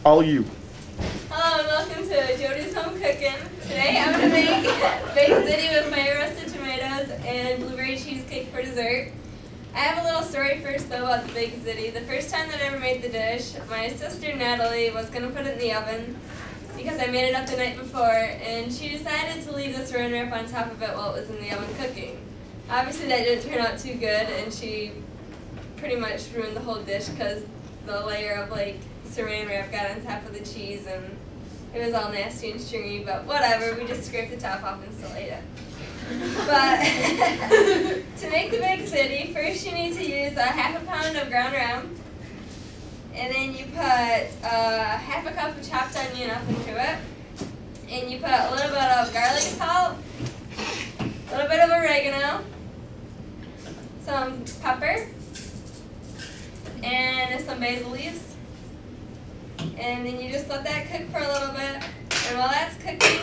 All you. Hello and welcome to Jodi's Home Cooking. Today I'm going to make baked ziti with my roasted tomatoes and blueberry cheesecake for dessert. I have a little story first though about the baked ziti. The first time that I ever made the dish, my sister Natalie was going to put it in the oven because I made it up the night before, and she decided to leave the saran wrap on top of it while it was in the oven cooking. Obviously that didn't turn out too good, and she pretty much ruined the whole dish because the layer of saran wrap got on top of the cheese and it was all nasty and stringy, but whatever, we just scraped the top off and still ate it. But to make the baked ziti, first you need to use a half a pound of ground round, and then you put half a cup of chopped onion up into it, and you put a little bit of garlic salt, a little bit of oregano, some pepper, and some basil leaves. And then you just let that cook for a little bit. And while that's cooking,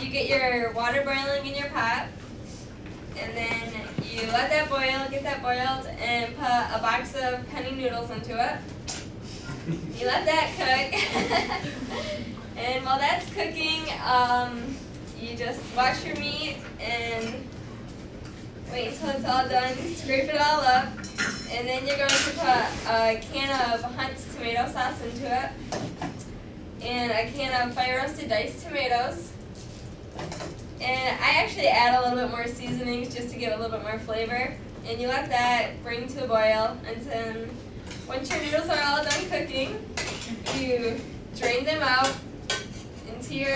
you get your water boiling in your pot. And then you let that boil, get that boiled, and put a box of penny noodles into it. You let that cook. And while that's cooking, you just wash your meat and wait until it's all done, scrape it all up, and then you're going to put a can of Hunt's tomato sauce into it, and a can of fire roasted diced tomatoes, and I actually add a little bit more seasonings just to give it a little bit more flavor, and you let that bring to a boil, and then once your noodles are all done cooking, you drain them out into your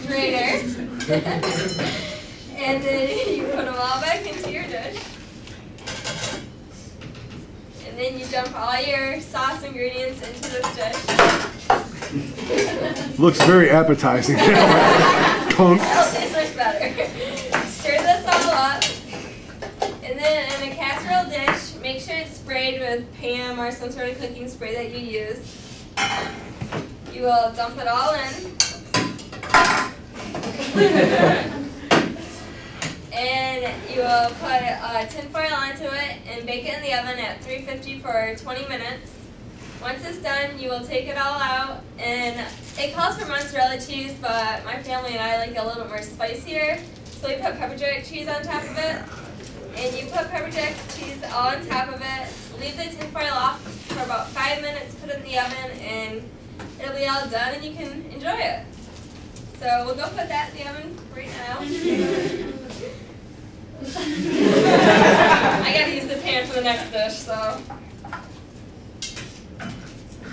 drainer. And then you put them all back into your dish. And then you dump all your sauce ingredients into this dish. Looks very appetizing. It'll taste much better. Stir this all up. And then in a casserole dish, make sure it's sprayed with Pam or some sort of cooking spray that you use. You will dump it all in. And you will put tin foil onto it and bake it in the oven at 350 for 20 minutes. Once it's done, you will take it all out, and it calls for mozzarella cheese, but my family and I like it a little bit more spicier, so we put pepper jack cheese on top of it. And you put pepper jack cheese all on top of it, leave the tin foil off for about 5 minutes, put it in the oven, and it'll be all done and you can enjoy it. So we'll go put that in the oven right now. I gotta use the pan for the next dish, so.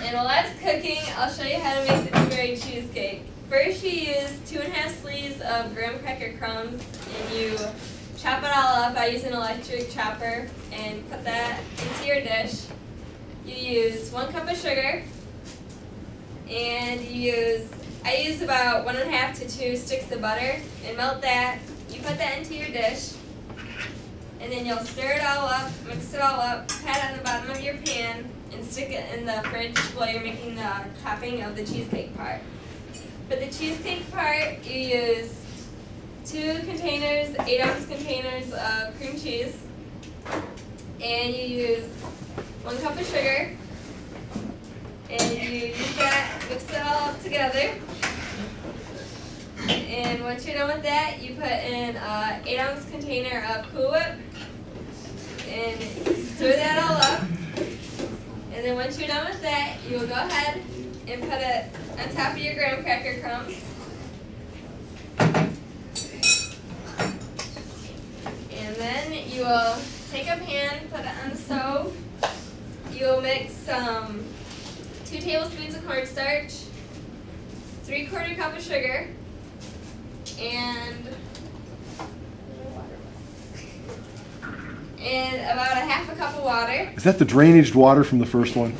And while that's cooking, I'll show you how to make the blueberry cheesecake. First you use 2½ sleeves of graham cracker crumbs, and you chop it all up. I use an electric chopper and put that into your dish. You use 1 cup of sugar, and I use about 1½ to 2 sticks of butter, and melt that. You put that into your dish, and then you'll stir it all up, mix it all up, pat it on the bottom of your pan, and stick it in the fridge while you're making the topping of the cheesecake part. For the cheesecake part, you use 2 containers, 8-ounce containers of cream cheese, and you use 1 cup of sugar, and you use that, mix it all up together. And once you're done with that, you put in an 8-ounce container of Cool Whip and stir that all up. And then once you're done with that, you will go ahead and put it on top of your graham cracker crumbs. And then you will take a pan, put it on the stove. You will mix 2 tablespoons of cornstarch, 3/4 cup of sugar, and about 1/2 cup of water. Is that the drainaged water from the first one?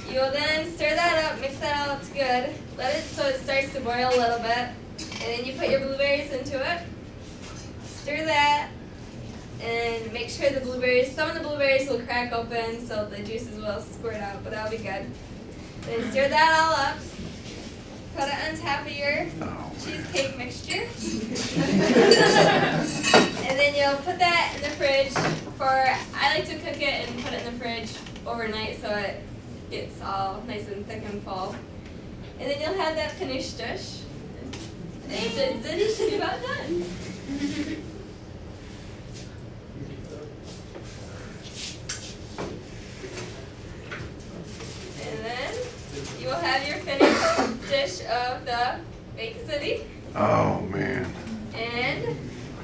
You will then stir that up, mix that all up good, let it so it starts to boil a little bit, and then you put your blueberries into it. Stir that, and make sure some of the blueberries will crack open so the juices will squirt out, but that'll be good. Then stir that all up. Put it on top of your cheesecake mixture. And then you'll put that in the fridge I like to cook it and put it in the fridge overnight so it gets all nice and thick and full. And then you'll have that finished dish. Today's ziti should be about done. And then you will have your finished dish of the baked ziti. Oh, man. And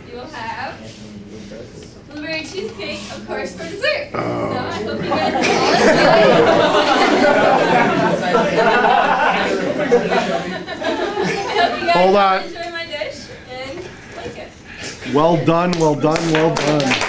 you will have blueberry cheesecake, of course, for dessert. So I hope you guys Hold on. enjoy my dish and like it. Well done, well done, well done.